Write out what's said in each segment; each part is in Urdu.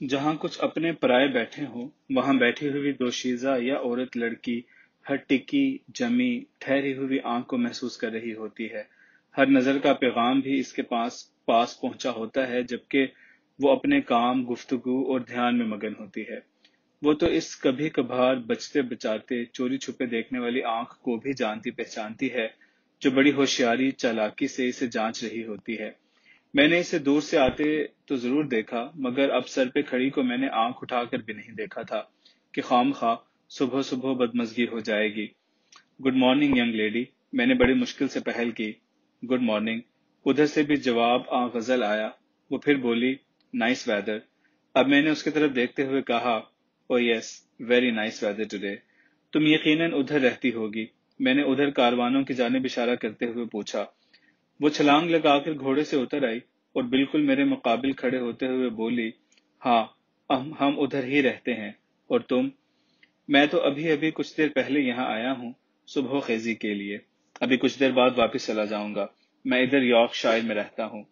جہاں کچھ اپنے پرائے بیٹھے ہوں وہاں بیٹھی ہوئی دوشیزہ یا عورت لڑکی ہر ٹکی جمی ٹھہری ہوئی آنکھ کو محسوس کر رہی ہوتی ہے۔ ہر نظر کا پیغام بھی اس کے پاس پہنچا ہوتا ہے، جبکہ وہ اپنے کام، گفتگو اور دھیان میں مگن ہوتی ہے۔ وہ تو اس کبھی کبھار بچتے بچاتے چوری چھپے دیکھنے والی آنکھ کو بھی جانتی پہچانتی ہے، جو بڑی ہوشیاری چالاکی سے اسے جانچ رہی ہوتی ہے۔ میں نے اسے دور سے آتے تو ضرور دیکھا، مگر اب سر پہ کھڑی کو میں نے آنکھ اٹھا کر بھی نہیں دیکھا تھا کہ خام خواہ صبح صبح بدمزگی ہو جائے گی۔ گڈ مارننگ ینگ لیڈی، میں نے بڑی مشکل سے پہل کی۔ گڈ مارننگ، ادھر سے بھی جواب غزل آیا۔ وہ پھر بولی، نائس ویدر۔ اب میں نے اس کی طرف دیکھتے ہوئے کہا، او یس، ویری نائس ویدر ٹوڈے۔ تم یقیناً ادھر رہتی ہوگی؟ میں نے ادھر کاروانوں کی جانب اشارہ کرتے ہوئے پوچھا۔ وہ چھلانگ لگا کر گھوڑے سے اتر آئی اور بالکل میرے مقابل کھڑے ہوتے ہوئے بولی، ہاں، ہم ادھر ہی رہتے ہیں، اور تم؟ میں تو ابھی کچھ دیر پہلے یہاں آیا ہوں، صبح خیزی کے لیے۔ ابھی کچھ دیر بعد واپس چلا جاؤں گا۔ میں ادھر یارک شائر میں رہتا ہوں۔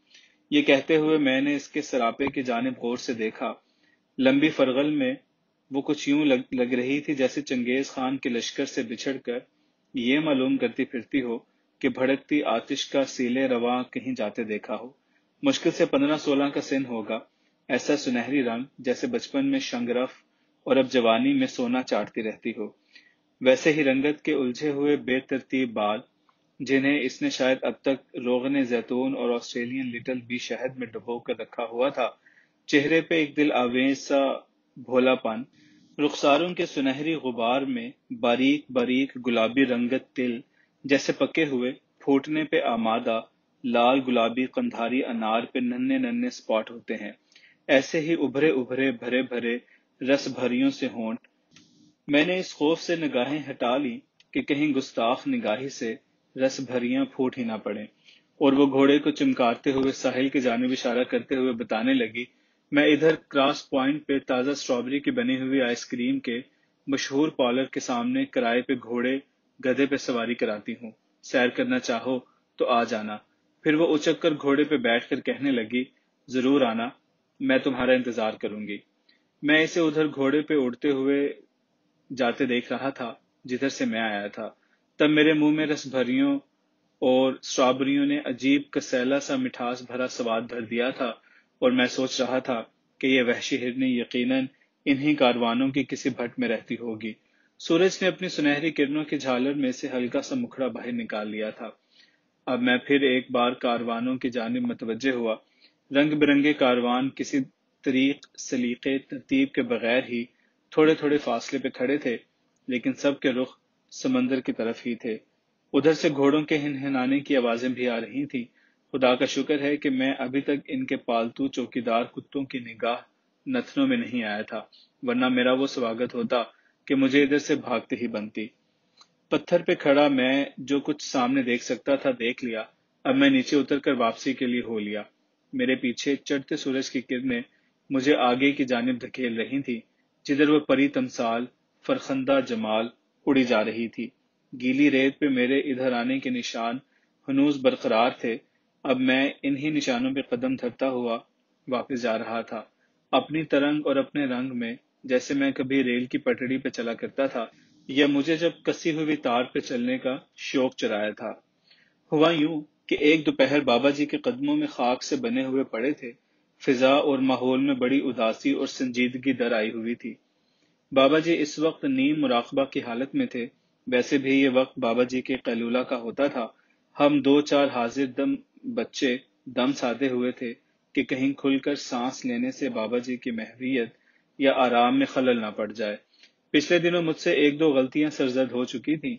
یہ کہتے ہوئے میں نے اس کے سراپے کی جانب غور سے دیکھا۔ لمبی فرغل میں وہ کچھ یوں لگ رہی تھی جیسے چنگیز خان کے لشکر سے بچھڑ کر یہ معلوم کرتی پھرتی ہو کہ بھڑکتی آتش کا سیلے رواں کہیں جاتے دیکھا ہو۔ مشکل سے 15-16 کا سن ہوگا، ایسا سنہری رنگ جیسے بچپن میں شنگرف اور اب جوانی میں سونا چاٹتی رہتی ہو۔ ویسے ہی رنگت کے الجھے ہوئے بے ترتیب بال، جنہیں اس نے شاید اب تک روغن زیتون اور آسٹریلین لٹل بھی شہد میں ڈبو کر رکھا ہوا تھا۔ چہرے پہ ایک دل آویز سا بھولا پن، رخساروں کے سنہری غبار میں باریک باریک گلابی رنگت تل جیسے پکے ہوئے پھوٹنے پہ آمادہ لال گلابی قندھاری انار پہ ننھے ننھے سپاٹ ہوتے ہیں، ایسے ہی ابھرے ابھرے بھرے بھرے رس بھریوں سے ہونٹ۔ میں نے اس خوف سے نگاہیں ہٹا لی کہ کہیں گستاخ نگاہی سے رس بھریاں پھوٹ ہی نہ پڑیں، اور وہ گھوڑے کو چمکارتے ہوئے ساحل کی جانب اشارہ کرتے ہوئے بتانے لگی، میں ادھر کراس پوائنٹ پہ تازہ اسٹرابری کی بنی ہوئی آئس کریم کے مشہور پارلر کے سامنے کرائے پہ گھوڑے گدھے پہ سواری کراتی ہوں، سیر کرنا چاہو تو آ جانا۔ پھر وہ اچک کر گھوڑے پہ بیٹھ کر کہنے لگی، ضرور آنا، میں تمہارا انتظار کروں گی۔ میں اسے ادھر گھوڑے پہ اڑتے ہوئے جاتے دیکھ رہا تھا جدھر سے میں آیا تھا۔ تب میرے منہ میں رس بھریوں اور اسٹرابریوں نے عجیب کسیلا سا مٹھاس بھرا سواد بھر دیا تھا، اور میں سوچ رہا تھا کہ یہ وحشی ہرنی یقیناً انہی کاروانوں کی کسی بھٹ میں رہتی ہوگی۔ سورج نے اپنی سنہری کرنوں کی جھالر میں سے ہلکا سا مکھڑا باہر نکال لیا تھا۔ اب میں پھر ایک بار کاروانوں کی جانب متوجہ ہوا۔ رنگ برنگے کاروان کسی طریق سلیقے ترتیب کے بغیر ہی تھوڑے تھوڑے فاصلے پہ کھڑے تھے، لیکن سب کے رخ سمندر کی طرف ہی تھے۔ ادھر سے گھوڑوں کے ہنہنانے کی آوازیں بھی آ رہی تھیں۔ خدا کا شکر ہے کہ میں ابھی تک ان کے پالتو چوکیدار کتوں کی نگاہ نتنوں میں نہیں آیا تھا، ورنہ میرا وہ سواگت ہوتا کہ مجھے ادھر سے بھاگتے ہی بنتی۔ پتھر پہ کھڑا میں جو کچھ سامنے دیکھ سکتا تھا دیکھ لیا۔ اب میں نیچے اتر کر واپسی کے لیے ہو لیا۔ میرے پیچھے چڑھتے سورج کی کرنیں مجھے آگے کی جانب دھکیل رہی تھی، جدھر وہ پری تمثال فرخندہ جمال اڑی جا رہی تھی۔ گیلی ریت پہ میرے ادھر آنے کے نشان ہنوز برقرار تھے۔ اب میں انہی نشانوں پہ قدم دھرتا ہوا واپس جا رہا تھا، اپنی ترنگ اور اپنے رنگ میں، جیسے میں کبھی ریل کی پٹڑی پہ چلا کرتا تھا، یا مجھے جب کسی ہوئی تار پہ چلنے کا شوق چرایا تھا۔ ہوا یوں کہ ایک دوپہر بابا جی کے قدموں میں خاک سے بنے ہوئے پڑے تھے۔ فضا اور ماحول میں بڑی اداسی اور سنجیدگی در آئی ہوئی تھی۔ بابا جی اس وقت نیم مراقبہ کی حالت میں تھے۔ ویسے بھی یہ وقت بابا جی کے قیلولہ کا ہوتا تھا۔ ہم دو چار حاضر دم بچے دم سادے ہوئے تھے کہ کہیں کھل کر سانس لینے سے بابا جی کی محویت یا آرام میں خلل نہ پڑ جائے۔ پچھلے دنوں مجھ سے ایک دو غلطیاں سرزد ہو چکی تھیں۔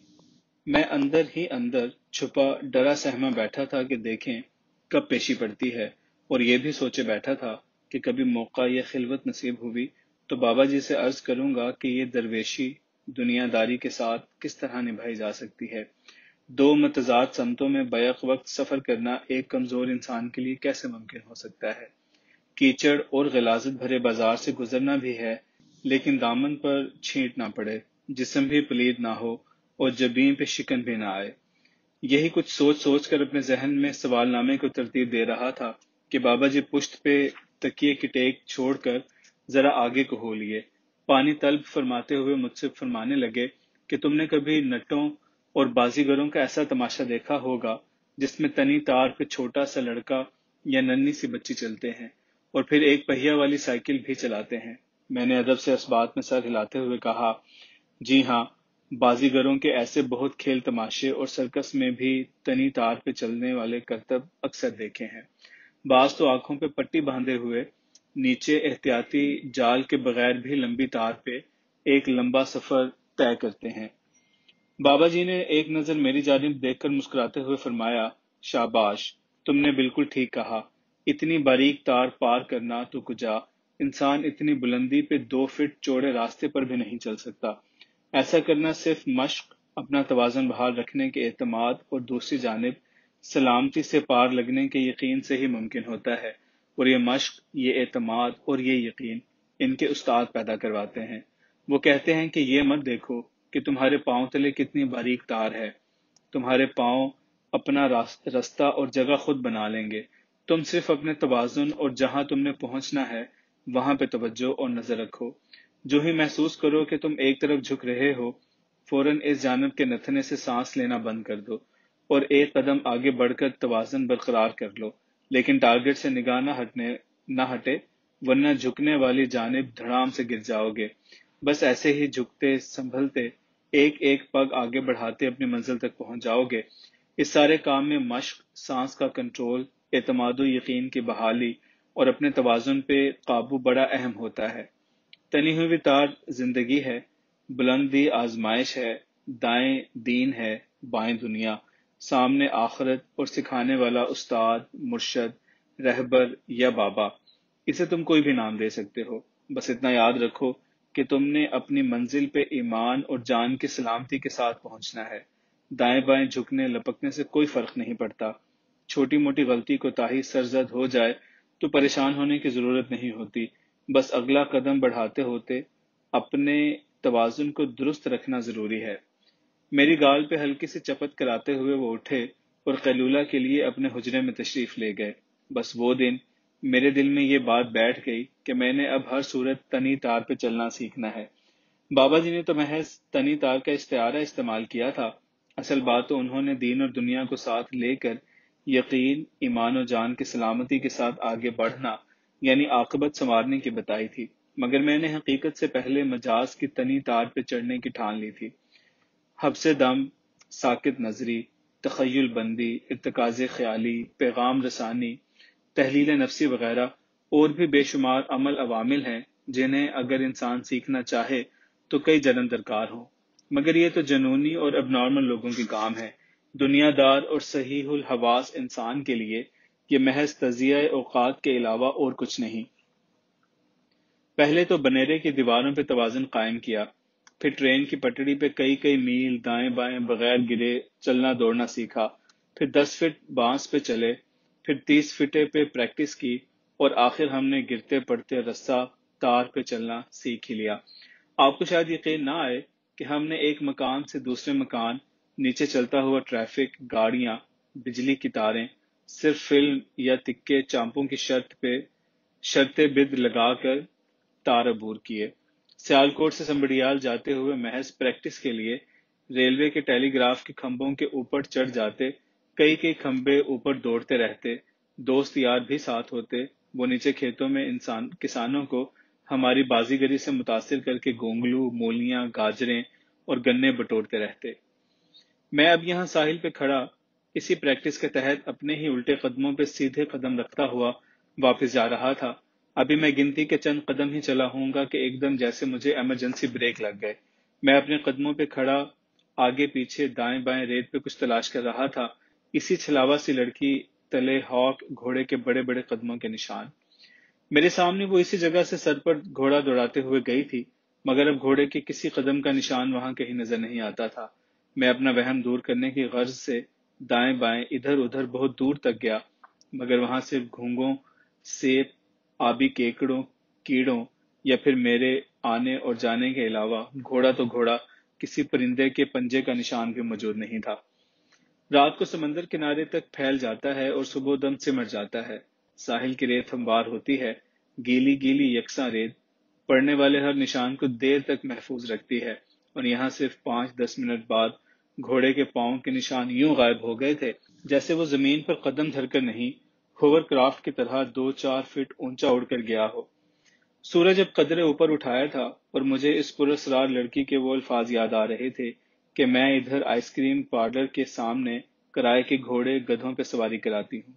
میں اندر ہی اندر چھپا ڈرا سہما بیٹھا تھا کہ دیکھیں کب پیشی پڑتی ہے، اور یہ بھی سوچے بیٹھا تھا کہ کبھی موقع یا خلوت نصیب ہوئی تو بابا جی سے عرض کروں گا کہ یہ درویشی دنیا داری کے ساتھ کس طرح نبھائی جا سکتی ہے۔ دو متضاد سمتوں میں بیک وقت سفر کرنا ایک کمزور انسان کے لیے کیسے ممکن ہو سکتا ہے؟ کیچڑ اور غلاظت بھرے بازار سے گزرنا بھی ہے، لیکن دامن پر چھینٹ نہ پڑے، جسم بھی پلید نہ ہو اور جبین پہ شکن بھی نہ آئے۔ یہی کچھ سوچ سوچ کر اپنے ذہن میں سوال نامے کو ترتیب دے رہا تھا کہ بابا جی پشت پہ تکیے کی ٹیک چھوڑ کر ذرا آگے کو ہو لیے۔ پانی طلب فرماتے ہوئے مجھ سے فرمانے لگے کہ تم نے کبھی نٹوں اور بازیگروں کا ایسا تماشا دیکھا ہوگا جس میں تنی تار پہ چھوٹا سا لڑکا یا ننھی سی بچی چلتے ہیں اور پھر ایک پہیا والی سائیکل بھی چلاتے ہیں۔ میں نے ادب سے اس بات میں سر ہلاتے ہوئے کہا، جی ہاں، بازیگروں کے ایسے بہت کھیل تماشے اور سرکس میں بھی تنی تار پہ چلنے والے کرتب اکثر دیکھے ہیں۔ بعض تو آنکھوں پہ پٹی باندھے ہوئے نیچے احتیاطی جال کے بغیر بھی لمبی تار پہ ایک لمبا سفر طے کرتے ہیں۔ بابا جی نے ایک نظر میری جانب دیکھ کر مسکراتے ہوئے فرمایا، شاباش، تم نے بالکل ٹھیک کہا، اتنی باریک تار پار کرنا تو کجا، انسان اتنی بلندی پہ 2 فٹ چوڑے راستے پر بھی نہیں چل سکتا۔ ایسا کرنا صرف مشق، اپنا توازن بحال رکھنے کے اعتماد اور دوسری جانب سلامتی سے پار لگنے کے یقین سے ہی ممکن ہوتا ہے، اور یہ مشق، یہ اعتماد اور یہ یقین ان کے استاد پیدا کرواتے ہیں۔ وہ کہتے ہیں کہ یہ مت دیکھو کہ تمہارے پاؤں تلے کتنی باریک تار ہے، تمہارے پاؤں اپنا رستہ اور جگہ خود بنا لیں گے، تم صرف اپنے توازن اور جہاں تم نے پہنچنا ہے وہاں پہ توجہ اور نظر رکھو۔ جو ہی محسوس کرو کہ تم ایک طرف جھک رہے ہو، فوراً اس جانب کے نتھنے سے سانس لینا بند کر دو اور ایک قدم آگے بڑھ کر توازن برقرار کر لو، لیکن ٹارگٹ سے نگاہ نہ ہٹے، ورنہ جھکنے والی جانب دھڑام سے گر جاؤ گے۔ بس ایسے ہی جھکتے سنبھلتے ایک ایک پگ آگے بڑھاتے اپنی منزل تک پہنچ جاؤ گے۔ اس سارے کام میں مشق، سانس کا کنٹرول، اعتماد و یقین کی بحالی اور اپنے توازن پہ قابو بڑا اہم ہوتا ہے۔ تنی ہوئی تار زندگی ہے، بلندی آزمائش ہے، دائیں دین ہے، بائیں دنیا، سامنے آخرت اور سکھانے والا استاد، مرشد، رہبر یا بابا۔ اسے تم کوئی بھی نام دے سکتے ہو، بس اتنا یاد رکھو کہ تم نے اپنی منزل پہ ایمان اور جان کی سلامتی کے ساتھ پہنچنا ہے۔ دائیں بائیں جھکنے لپکنے سے کوئی فرق نہیں پڑتا۔ چھوٹی موٹی غلطی کو تاہی سرزد ہو جائے تو پریشان ہونے کی ضرورت نہیں ہوتی، بس اگلا قدم بڑھاتے ہوتے اپنے توازن کو درست رکھنا ضروری ہے۔ میری گال پہ ہلکی سی چپت کراتے ہوئے وہ اٹھے اور قیلولہ کے لیے اپنے حجرے میں تشریف لے گئے۔ بس وہ دن میرے دل میں یہ بات بیٹھ گئی کہ میں نے اب ہر صورت تنی تار پہ چلنا سیکھنا ہے۔ بابا جی نے تو محض تنی تار کا استعارہ استعمال کیا تھا، اصل بات تو انہوں نے دین اور دنیا کو ساتھ لے کر یقین، ایمان و جان کی سلامتی کے ساتھ آگے بڑھنا یعنی عاقبت سنوارنے کی بتائی تھی، مگر میں نے حقیقت سے پہلے مجاز کی تنی تار پہ چڑھنے کی ٹھان لی تھی۔ حبس دم، ساکت نظری، تخیل بندی، ارتکاز خیالی، پیغام رسانی، تحلیل نفسی وغیرہ اور بھی بے شمار عمل عوامل ہیں جنہیں اگر انسان سیکھنا چاہے تو کئی جنم درکار ہوں، مگر یہ تو جنونی اور اب نارمل لوگوں کی کام ہے۔ دنیا دار اور صحیح الحواس انسان کے لیے یہ محض تضییع اوقات کے علاوہ اور کچھ نہیں۔ پہلے تو بنیرے کی دیواروں پہ توازن قائم کیا، پھر ٹرین کی پٹڑی پہ کئی کئی میل دائیں بائیں بغیر گرے چلنا دوڑنا سیکھا، پھر 10 فٹ بانس پہ چلے، پھر 30 فٹے پہ پریکٹس کی، اور آخر ہم نے گرتے پڑتے رسہ تار پہ چلنا سیکھ ہی لیا۔ آپ کو شاید یقین نہ آئے کہ ہم نے ایک مکان سے دوسرے مکان، نیچے چلتا ہوا ٹریفک، گاڑیاں، بجلی کی تاریں، صرف فلم یا تکے چامپوں کی شرط بد لگا کر تار عبور کیے۔ سیالکوٹ سے سنبڑیال جاتے ہوئے محض پریکٹس کے لیے ریلوے کے ٹیلی گراف کے کھمبوں کے اوپر چڑھ جاتے، کئی کئی کھمبے اوپر دوڑتے رہتے، دوست یار بھی ساتھ ہوتے، وہ نیچے کھیتوں میں کسانوں کو ہماری بازیگری سے متاثر کر کے گونگلو، مولیاں، گاجریں اور گنے بٹورتے رہتے۔ میں اب یہاں ساحل پہ کھڑا اسی پریکٹس کے تحت اپنے ہی الٹے قدموں پہ سیدھے قدم رکھتا ہوا واپس جا رہا تھا۔ ابھی میں گنتی کے چند قدم ہی چلا ہوں گا کہ ایک دم جیسے مجھے ایمرجنسی بریک لگ گئے۔ میں اپنے قدموں پہ کھڑا آگے پیچھے دائیں بائیں ریت پہ کچھ تلاش کر رہا تھا، اسی چھلاوا سی لڑکی تلے ہاک گھوڑے کے بڑے بڑے قدموں کے نشان۔ میرے سامنے وہ اسی جگہ سے سر پر گھوڑا دوڑاتے ہوئے گئی تھی، مگر اب گھوڑے کے کسی قدم کا نشان وہاں کہیں نظر نہیں آتا تھا۔ میں اپنا وہم دور کرنے کی غرض سے دائیں بائیں ادھر ادھر بہت دور تک گیا، مگر وہاں صرف گھونگھوں، سیب، آبی کیکڑوں، کیڑوں یا پھر میرے آنے اور جانے کے علاوہ گھوڑا تو گھوڑا، کسی پرندے کے پنجے کا نشان بھی موجود نہیں تھا۔ رات کو سمندر کنارے تک پھیل جاتا ہے اور صبح دم سمٹ جاتا ہے۔ ساحل کی ریت ہموار ہوتی ہے، گیلی گیلی یکساں ریت، پڑھنے والے ہر نشان کو دیر تک محفوظ رکھتی ہے، اور یہاں صرف 5-10 منٹ بعد گھوڑے کے پاؤں کے نشان یوں غائب ہو گئے تھے جیسے وہ زمین پر قدم دھر کر نہیں، ہوور کرافٹ کی طرح 2-4 فٹ اونچا اڑ کر گیا ہو۔ سورج اب قدرے اوپر اٹھایا تھا اور مجھے اس پراسرار لڑکی کے وہ الفاظ یاد آ رہے تھے کہ میں ادھر آئس کریم پارلر کے سامنے کرائے کے گھوڑے گدھوں پہ سواری کراتی ہوں،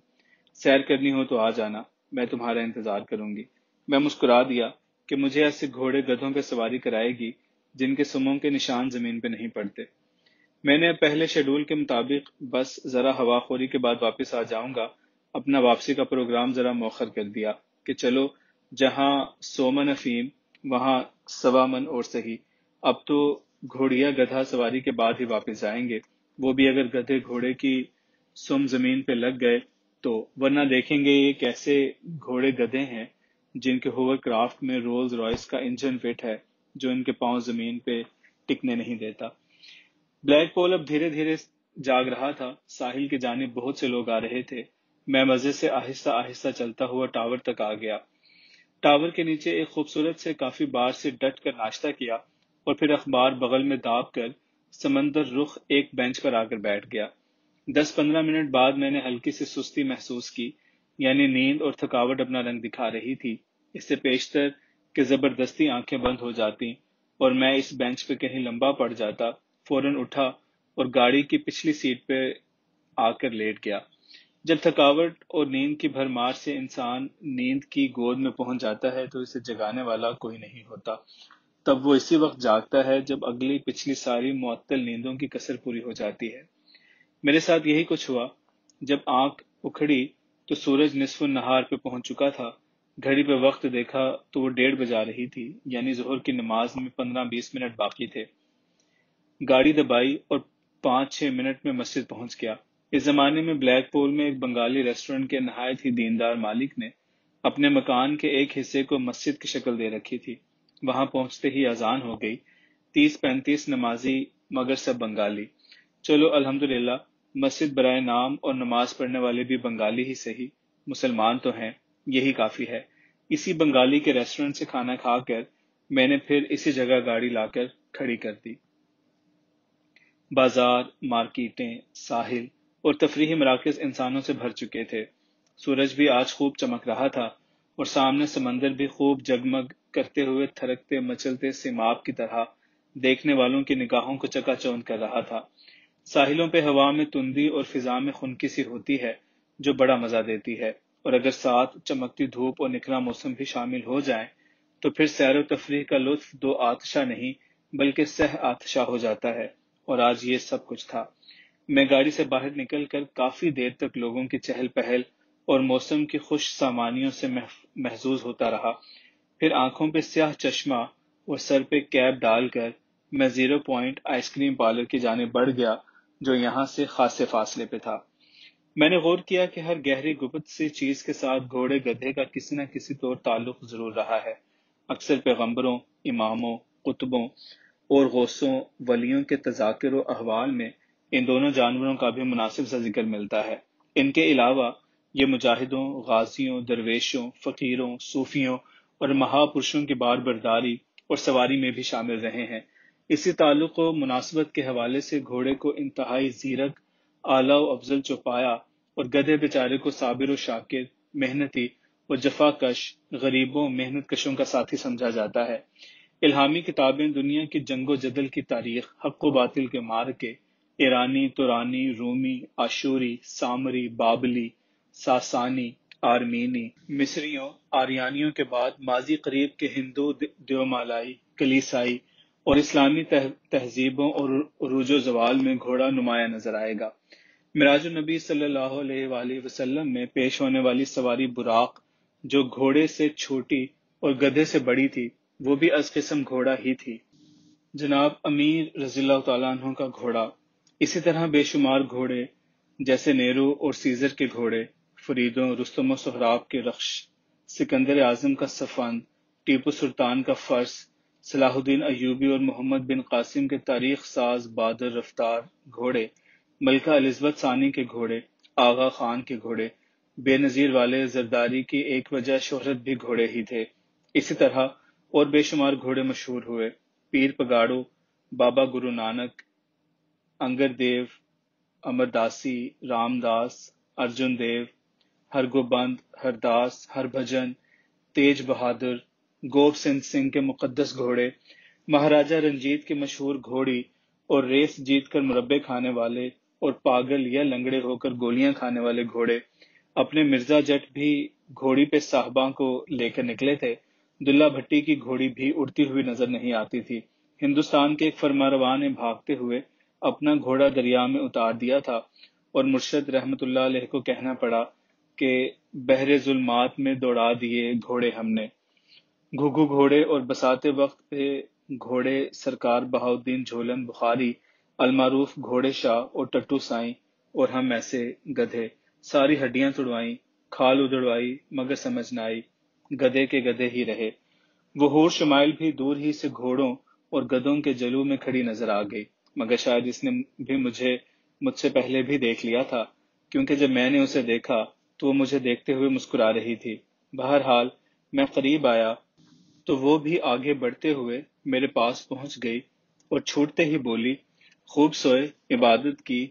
سیر کرنی ہو تو آ جانا، میں تمہارا انتظار کروں گی۔ میں مسکرا دیا کہ مجھے ایسے گھوڑے گدھوں پہ سواری کرائے گی جن کے سموں کے نشان زمین پہ نہیں پڑتے۔ میں نے اب پہلے شیڈول کے مطابق بس ذرا ہوا خوری کے بعد واپس آ جاؤں گا اپنا واپسی کا پروگرام ذرا مؤخر کر دیا کہ چلو جہاں 100 من افیم وہاں 1.25 من اور صحیح، اب تو گھوڑیا گدھا سواری کے بعد ہی واپس جائیں گے، وہ بھی اگر گدھے گھوڑے کی سم زمین پہ لگ گئے تو، ورنہ دیکھیں گے یہ کیسے گھوڑے گدھے ہیں جن کے ہوور کرافٹ میں رولز رائس کا انجن فٹ ہے جو ان کے پاؤں زمین پہ ٹکنے نہیں دیتا۔ بلیک پول اب دھیرے دھیرے جاگ رہا تھا، ساحل کی جانب بہت سے لوگ آ رہے تھے۔ میں مزے سے آہستہ آہستہ چلتا ہوا ٹاور تک آ گیا۔ ٹاور کے نیچے ایک خوبصورت سے کافی بار سے ڈٹ کر ناشتہ کیا اور پھر اخبار بغل میں داب کر سمندر رخ ایک بینچ پر آ کر بیٹھ گیا۔ 10-15 منٹ بعد میں نے ہلکی سی سستی محسوس کی، یعنی نیند اور تھکاوٹ اپنا رنگ دکھا رہی تھی۔ اس سے پیشتر کہ زبردستی آنکھیں بند ہو جاتی اور میں اس بینچ پہ کہیں لمبا پڑ جاتا، فوراً اٹھا اور گاڑی کی پچھلی سیٹ پہ آ کر لیٹ گیا۔ جب تھکاوٹ اور نیند کی بھرمار سے انسان نیند کی گود میں پہنچ جاتا ہے تو اسے جگانے والا کوئی نہیں ہوتا، تب وہ اسی وقت جاگتا ہے جب اگلی پچھلی ساری معطل نیندوں کی کسر پوری ہو جاتی ہے۔ میرے ساتھ یہی کچھ ہوا۔ جب آنکھ اکھڑی تو سورج نصف النہار پہ پہنچ چکا تھا۔ گھڑی پہ وقت دیکھا تو وہ 1:30 بجا رہی تھی، یعنی ظہر کی نماز میں 15-20 منٹ باقی تھے۔ گاڑی دبائی اور 5-6 منٹ میں مسجد پہنچ گیا۔ اس زمانے میں بلیک پول میں ایک بنگالی ریسٹورنٹ کے نہایت ہی دیندار مالک نے اپنے مکان کے ایک حصے کو مسجد کی شکل دے رکھی تھی۔ وہاں پہنچتے ہی اذان ہو گئی۔ 30-35 نمازی مگر سب بنگالی۔ چلو الحمدللہ، مسجد برائے نام اور نماز پڑھنے والے بھی بنگالی ہی صحیح، مسلمان تو ہیں، یہی کافی ہے۔ اسی بنگالی کے ریسٹورنٹ سے کھانا کھا کر میں نے پھر اسی جگہ گاڑی لا کر کھڑی کر دی۔ بازار، مارکیٹیں، ساحل اور تفریحی مراکز انسانوں سے بھر چکے تھے۔ سورج بھی آج خوب چمک رہا تھا اور سامنے سمندر بھی خوب جگمگ کرتے ہوئے تھرکتے مچلتے سیماب کی طرح دیکھنے والوں کی نگاہوں کو چکا چوند کر رہا تھا۔ ساحلوں پہ ہوا میں تندی اور فضا میں خنکی سی ہوتی ہے جو بڑا مزہ دیتی ہے، اور اگر ساتھ چمکتی دھوپ اور نکھرا موسم بھی شامل ہو جائیں تو پھر سیر و تفریح کا لطف دو آتشا نہیں بلکہ سہ آتشا ہو جاتا ہے، اور آج یہ سب کچھ تھا۔ میں گاڑی سے باہر نکل کر کافی دیر تک لوگوں کی چہل پہل اور موسم کی خوش سامانیوں سے محظوظ ہوتا رہا، پھر آنکھوں پہ سیاہ چشمہ اور سر پہ کیپ ڈال کر میں 0 پوائنٹ آئس کریم پارلر کی جانب بڑھ گیا جو یہاں سے خاصے فاصلے پہ تھا۔ میں نے غور کیا کہ ہر گہری گپت سی چیز کے ساتھ گھوڑے گدھے کا کسی نہ کسی طور تعلق ضرور رہا ہے۔ اکثر پیغمبروں، اماموں، قطبوں اور غوثوں ولیوں کے تذاکر و احوال میں ان دونوں جانوروں کا بھی مناسب سا ذکر ملتا ہے۔ ان کے علاوہ یہ مجاہدوں، غازیوں، درویشوں، فقیروں، صوفیوں اور مہا پرشوں کی بار برداری اور سواری میں بھی شامل رہے ہیں۔ اسی تعلق و مناسبت کے حوالے سے گھوڑے کو انتہائی زیرک، اعلیٰ و افضل چوپایا اور گدھے بیچارے کو صابر و شاکر، محنتی اور جفا کش، غریبوں محنت کشوں کا ساتھی سمجھا جاتا ہے۔ الہامی کتابیں دنیا کی جنگ و جدل کی تاریخ، حق و باطل کے مارکے، ایرانی، تورانی، رومی، آشوری، سامری، بابلی، ساسانی، آرمینی، مصریوں، آریانیوں کے بعد ماضی قریب کے ہندو، دیومالائی، کلیسائی اور اسلامی تہذیبوں اور عروج و زوال میں گھوڑا نمایاں نظر آئے گا۔ معراج النبی صلی اللہ علیہ وآلہ وسلم میں پیش ہونے والی سواری براق جو گھوڑے سے چھوٹی اور گدھے سے بڑی تھی، وہ بھی از قسم گھوڑا ہی تھی، جناب امیر رضی اللہ تعالیٰ عنہ کا گھوڑا۔ اسی طرح بے شمار گھوڑے جیسے نیرو اور سیزر کے گھوڑے، فریدوں، رستم و سہراب کے رخش، سکندر اعظم کا سفند، ٹیپو سلطان کا فرس، صلاح الدین ایوبی اور محمد بن قاسم کے تاریخ ساز بہادر رفتار گھوڑے، ملکہ الزبتھ ثانی کے گھوڑے، آغا خان کے گھوڑے، بے نظیر والے زرداری کی ایک وجہ شہرت بھی گھوڑے ہی تھے۔ اسی طرح اور بے شمار گھوڑے مشہور ہوئے، پیر پگاڑو، بابا گرو نانک، انگر دیو، امر داسی، رام داس، ارجن دیو، ہرگوبند، ہرداس، ہربھجن، تیج بہادر، گوب سنگھ کے مقدس گھوڑے، مہاراجہ رنجیت کے مشہور گھوڑی اور ریس جیت کر مربے کھانے والے اور پاگل یا لنگڑے ہو کر گولیاں کھانے والے گھوڑے، اپنے مرزا جٹ بھی گھوڑی پہ صاحباں کو لے کر نکلے تھے۔ دلہ بھٹی کی گھوڑی بھی اڑتی ہوئی نظر نہیں آتی تھی۔ ہندوستان کے ایک فرمانروا نے بھاگتے ہوئے اپنا گھوڑا دریا میں اتار دیا تھا اور مرشد رحمت اللہ علیہ کو کہنا پڑا کہ بحر ظلمات میں دوڑا دیے گھوڑے ہم نے۔ گھگو گھوڑے اور بساتے وقت پہ گھوڑے سرکار بہاؤدین جھولن بخاری، المعروف گھوڑے شاہ اور ٹٹو سائیں، اور ہم ایسے گدھے، ساری ہڈیاں توڑوائیں، کھال ادڑوائی، مگر سمجھ نہ آئی، گدھے کے گدھے ہی رہے۔ وہ حور شمائل بھی دور ہی سے گھوڑوں اور گدھوں کے جلو میں کھڑی نظر آ گئی، مگر شاید اس نے بھی مجھ سے پہلے بھی دیکھ لیا تھا، کیونکہ جب میں نے اسے دیکھا تو وہ مجھے دیکھتے ہوئے مسکرا رہی تھی۔ بہرحال میں قریب آیا تو وہ بھی آگے بڑھتے ہوئے میرے پاس پہنچ گئی اور چھوٹتے ہی بولی، خوب سوئے، عبادت کی،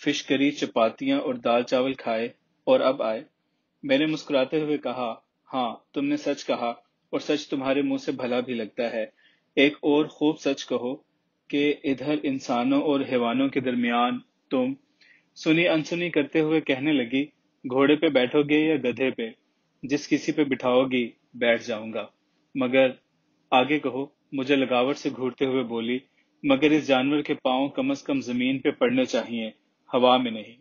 فش کری، چپاتیاں اور دال چاول کھائے اور اب آئے۔ میں نے مسکراتے ہوئے کہا، ہاں تم نے سچ کہا، اور سچ تمہارے منہ سے بھلا بھی لگتا ہے۔ ایک اور خوب سچ کہو کہ ادھر انسانوں اور حیوانوں کے درمیان تم سنی انسنی کرتے ہوئے کہنے لگی، گھوڑے پہ بیٹھو گے یا گدھے پہ؟ جس کسی پہ بٹھاؤ گی بیٹھ جاؤں گا، مگر آگے کہو۔ مجھے لگاوٹ سے گھورتے ہوئے بولی، مگر اس جانور کے پاؤں کم از کم زمین پہ پڑنے چاہیے، ہوا میں نہیں۔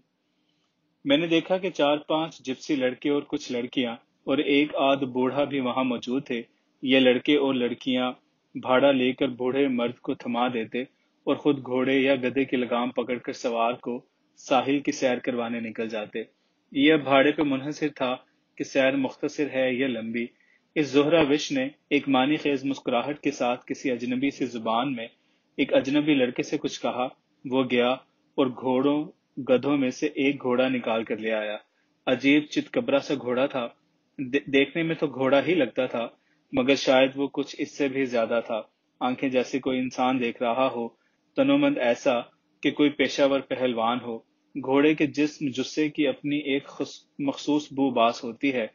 میں نے دیکھا کہ 4-5 جپسی لڑکے اور کچھ لڑکیاں اور ایک آدھ بوڑھا بھی وہاں موجود تھے۔ یہ لڑکے اور لڑکیاں بھاڑا لے کر بوڑھے مرد کو تھما دیتے اور خود گھوڑے یا گدھے کی لگام پکڑ کر سوار کو ساحل کی سیر کروانے نکل جاتے۔ یہ اب بھاڑے پہ منحصر تھا کہ سیر مختصر ہے یا لمبی۔ اس زہرہ وش نے ایک معنی خیز مسکراہٹ کے ساتھ کسی اجنبی سی زبان میں ایک اجنبی لڑکے سے کچھ کہا۔ وہ گیا اور گھوڑوں گدھوں میں سے ایک گھوڑا نکال کر لے آیا۔ عجیب چت کبرا سا گھوڑا تھا، دیکھنے میں تو گھوڑا ہی لگتا تھا، مگر شاید وہ کچھ اس سے بھی زیادہ تھا۔ آنکھیں جیسے کوئی انسان دیکھ رہا ہو، تنومند ایسا کہ کوئی پیشہ ور پہلوان ہو۔ گھوڑے کے جسم جثے کی اپنی ایک مخصوص بو باس ہوتی ہے،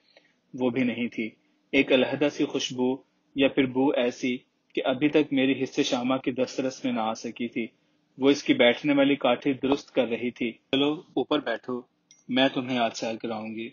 وہ بھی نہیں تھی۔ ایک علیحدہ سی خوشبو یا پھر بو ایسی کہ ابھی تک میری حصے شامہ کی دسترس میں نہ آ سکی تھی۔ وہ اس کی بیٹھنے والی کاٹھی درست کر رہی تھی۔ چلو اوپر بیٹھو، میں تمہیں آج سیر کراؤں گی۔